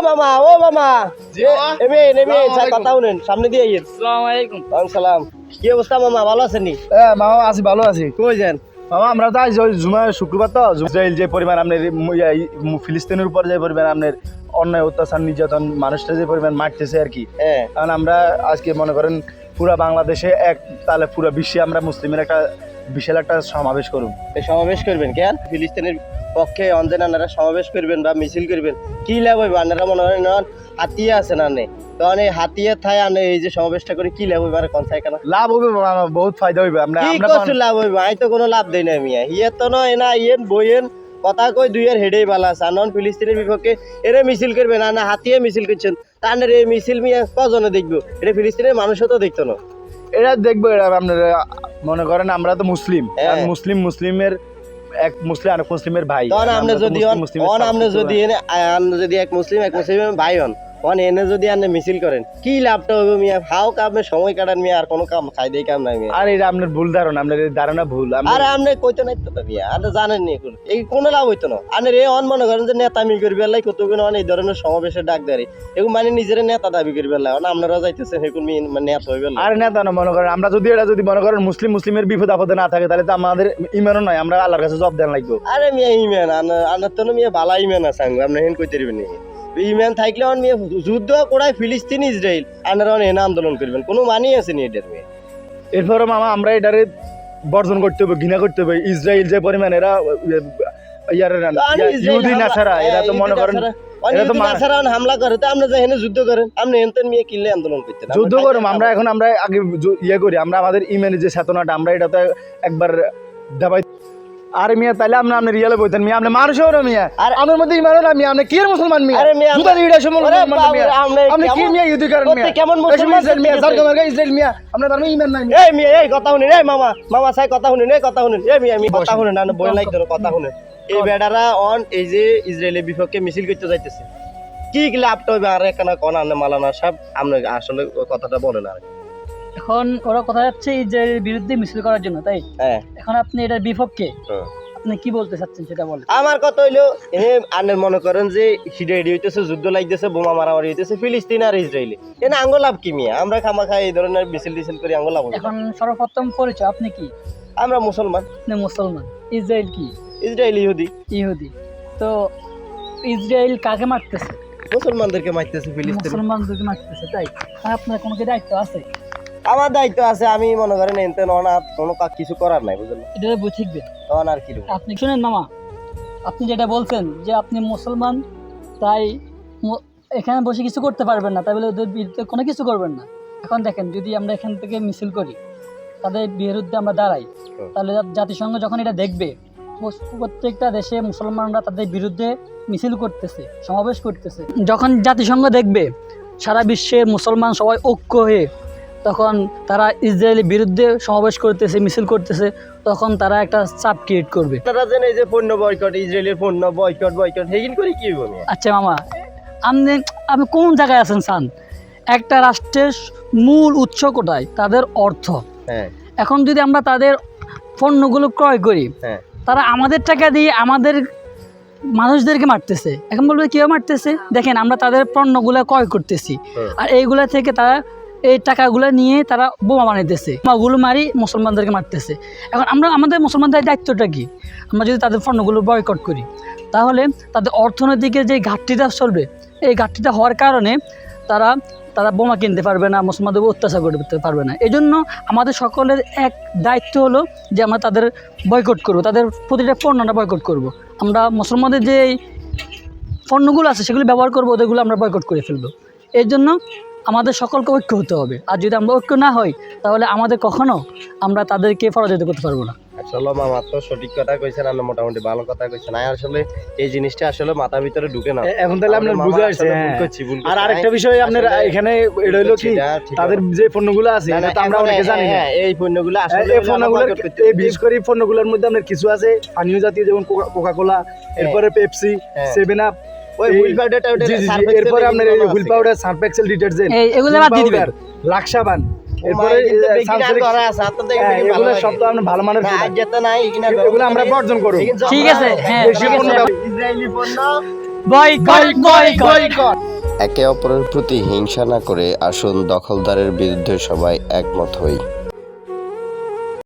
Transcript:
মামা ও মামা নেমে কথা শুনেন সামনে দিয়ে আইয়েন। আসসালামু আলাইকুম। ওয়ালাইকুম সালাম। কি অবস্থা মামা, ভালো আছেন নি? মামা আছি, ভালো আছি। কই যান মামা আমরা তো আজ জুমা শুক্রবার তো ইসরায়েল যে পরিমাণ আপনার ফিলিস্তিনের উপর যে পরিমাণ আপনার অন্যায় অত্যাচার নির্যাতন মানুষটা যে পরিমাণ মারতেছে আর কি। হ্যাঁ কারণ আমরা আজকে মনে করেন পুরা বাংলাদেশে এক তাহলে পুরো বিশ্বে আমরা মুসলিমের একটা বিশাল একটা সমাবেশ করুন। এই সমাবেশ করবেন কেন? ফিলিস্তিনের পক্ষে অনজেন আনারা সমাবেশ করবেন বা মিছিল করবেন, কি লাভ হইব? আনারা মনে করেন হাতিয়া আছে না নে, তখন এই হাতিয়া থাই আনে এই যে সমাবেশটা করে কি লাভ হইব? আর কোন চাই কেন লাভ হবে মামা, বহুত ফায়দা হইবে। আমরা কি আমরা করছো লাভ হইব? আই তো কোনো লাভ দেই না মিয়া, হিয়ে তো নয় না ইয়েন বইয়েন কথা কই দুইয়ের হেডেই বালা আছে। আনন ফিলিস্তিনের বিপক্ষে এরে মিছিল করবেন না, হাতিয়া মিছিল করছেন তানের এই মিছিল মিয়া কজনে দেখবো? এটা ফিলিস্তিনের মানুষও তো দেখতো না। এটা দেখবো, এটা আপনার মনে করেন আমরা তো মুসলিম, হ্যাঁ। আর মুসলিমের এক মুসলিম আর মুসলিমের ভাই। তখন আপনি আমরা তো যদি মুসলিমের আপনি সবকিছু যদি যদি এক মুসলিমের ভাই হন, তখন এনে যদি আপনি মিছিল করেন কি লাভটা হইব মিয়া? হাও কামে সময় কাটান মিয়া, আর কোনো কাম খাই দেই কাম নাই মিয়া। আর এটা আপনার ভুল ধারণা, আপনার এই ধারণা ভুল। আর আপনি কইতো নাই তো মিয়া, আপনি জানেন নি এখন এই কোনো লাভ হইতো না। আপনি রে অন মনে করেন যে নেতামি করবে লাই কত গুণ এই ধরনের সমাবেশের ডাক দেয় এগুলো মানে নিজের নেতা দাবি করবে লাই, আপনারা যাইতেছেন এখন নেতা হইবে না। আর নেতা না মনে করেন আমরা যদি এটা যদি মনে করেন মুসলিমের বিপদ আপদে না থাকে তাহলে তো আমাদের ইমানও নয়, আমরা আল্লাহর কাছে জবাব দেন লাগবো। আরে মিয়া ইমেন আনার তো মিয়া বালা ইমেন আছে, আপনি হেন কইতে পারবেন নি? ইমেন থাকলে অন মিয়া যুদ্ধ করায় ফিলিস্তিন ইসরায়েল আপনারা এনে আন্দোলন করবেন, কোনো মানি আছে নি এটার মিয়া? এরপরে মামা আমরা এটারে বর্জন করতে হবে, ঘৃণা করতে হবে। ইসরায়েল যে পরিমাণ এরা ইহুদি নাসারা, এরা তো মনে করেন হামলা করে তো আপনি যে হেনে যুদ্ধ করেন, আপনি হেনতেন মিয়া কিনলে আন্দোলন করতেন। যুদ্ধ করুম আমরা এখন, আমরা আগে ইয়ে করি, আমরা আমাদের ইমেনের যে চেতনাটা আমরা এটা তো একবার দাবাই। আর মিয়া তাহলে আপনার রিয়ালে বলতেন মিয়া, আপনি মানুষও না মিয়া, আর আমার মধ্যে ইমানও না মিয়া, আপনি কি এর মুসলমান মিয়া? আরে মিয়া জুতা দিয়ে এটা সময় আপনি কি মিয়া ইহুদি করেন মিয়া? কেমন ইসরায়েল মিয়া, জারগা ইসরায়েল মিয়া, আপনার ধর্মে ইমান নাই মিয়া। এই মিয়া এই কথা শুনেন, এই মামা সাই কথা শুনেন, এই কথা শুনেন, এই মিয়া আমি কথা শুনেন না বই লাইক ধরো কথা শুনেন। এই বেড়ারা অন এই যে ইসরায়েলের বিপক্ষে মিছিল করতে যাইতেছে, কি লাভটা হইবে? আর একখানা কোন আনে মালানা সাহেব আপনি আসলে কথাটা বলেন। আর এখন ওরা কথা যাচ্ছে ইসরায়েলের বিরুদ্ধে মিছিল করার জন্য, তাই হ্যাঁ এখন আপনি এটার বিপক্ষে আপনি কি বলতে চাচ্ছেন সেটা বলেন। আমার কথা হইলো আপনি মনে করেন যে হিডাইডি হইতেছে, যুদ্ধ লাগতেছে, বোমা মারামারি হইতেছে ফিলিস্তিন আর ইসরায়েলে, এনে আঙ্গ লাভ কি মিয়া? আমরা খামাখা এই ধরনের মিছিল করি আঙ্গ লাভ হবে? এখন সর্বপ্রথম পরিচয় আপনি কি? আমরা মুসলমান। আপনি মুসলমান। ইসরায়েল কি? ইসরায়েল ইহুদি। ইহুদি। তো ইসরায়েল কাকে মারতেছে? মুসলমানদেরকে মারতেছে, ফিলিস্তিন মুসলমানদেরকে মারতেছে, তাই আপনার কোনো কি দায়িত্ব আছে? আমার দায়িত্ব আছে, আমি মনে করেন এনতে অনাথ কোনো কিছু করার নাই, বুঝলেন? এটা বুঝিকবেন তখন আর কি আপনি শুনেন মামা, আপনি যেটা বলছেন যে আপনি মুসলমান, তাই এখানে বসে কিছু করতে পারবেন না, তাই বলে ওদের বিরুদ্ধে কোনো কিছু করবেন না। এখন দেখেন যদি আমরা এখান থেকে মিছিল করি, তাদের বিরুদ্ধে আমরা দাঁড়াই, তাহলে জাতিসংঘ যখন এটা দেখবে, প্রত্যেকটা দেশে মুসলমানরা তাদের বিরুদ্ধে মিছিল করতেছে, সমাবেশ করতেছে, যখন জাতিসংঘ দেখবে সারা বিশ্বে মুসলমান সবাই ঐক্য হয়ে তখন তারা ইসরায়েলের বিরুদ্ধে সমাবেশ করতেছে, মিছিল করতেছে, তখন তারা একটা চাপ ক্রিয়েট করবে। তারা যেন এই যে পণ্য বয়কট, ইসরায়েলের পণ্য বয়কট হেগিন করে কি হবে? আচ্ছা মামা, আপনি কোন জায়গায় আছেন সান? একটা রাষ্ট্রের মূল উৎস কোটায় তাদের অর্থ। হ্যাঁ এখন যদি আমরা তাদের পণ্যগুলো ক্রয় করি, হ্যাঁ তারা আমাদের টাকা দিয়ে আমাদের মানুষদেরকে মারতেছে। এখন বলবে কেউ মারতেছে, দেখেন আমরা তাদের পণ্যগুলো ক্রয় করতেছি, আর এইগুলা থেকে তারা এই টাকাগুলো নিয়ে তারা বোমা বানাইতেছে, বোমাগুলো মারি মুসলমানদেরকে মারতেছে। এখন আমাদের মুসলমানদের দায়িত্বটা কি? আমরা যদি তাদের পণ্যগুলো বয়কট করি, তাহলে তাদের অর্থনৈতিকের যে ঘাটতিটা চলবে, এই ঘাটতিটা হওয়ার কারণে তারা বোমা কিনতে পারবে না, মুসলমানদের অত্যাচার করতে পারবে না। এই জন্য আমাদের সকলের এক দায়িত্ব হলো যে আমরা তাদের বয়কট করব, তাদের প্রতিটা পণ্যটা বয়কট করব। আমরা মুসলমানদের যে পণ্যগুলো আছে সেগুলো ব্যবহার করবো, ওদেরগুলো আমরা বয়কট করে ফেলবো। এর জন্য আমাদের সকলকে ঐক্য হতে হবে। আর যদি আমরা ঐক্য না হই, তাহলে আমাদের কখনো আমরা তাদেরকে পরাজিত করতে পারবো না। আসলে মামা তো সঠিক কথা কইছেন, আপনি মোটামুটি ভালো কথা কইছেন। আসলে এই জিনিসটা আসলে মাথার ভিতরে ঢুকে না। এখন তাহলে আপনার বুঝে আসছে। আর আরেকটা বিষয় আপনার এখানে এটা হলো কি, তাদের যে পণ্যগুলো আছে এটা তো আমরা অনেকে জানি না। এই পণ্যগুলো আসলে এই পণ্যগুলো এই বিশেষ করে এই পণ্যগুলোর মধ্যে আপনার কিছু আছে পানীয় জাতীয়, যেমন কোকা কোলা, এরপরে পেপসি, 7 আপ, ওই হুইল পাউডারটা, এরপরে আপনার এই Wheel powder, Surf Excel detergent, এগুলো বাদ দিয়ে দিবেন, লাক্সাবান, এরপরে এগুলো সব তো আপনি ভালো মানের, এগুলো আমরা বর্জন করব। ঠিক আছে। হ্যাঁ ইসরায়েলি পণ্য বয়কট বয়কট। একে অপরের প্রতি হিংসা না করে আসুন দখলদারের বিরুদ্ধে সবাই একমত হই।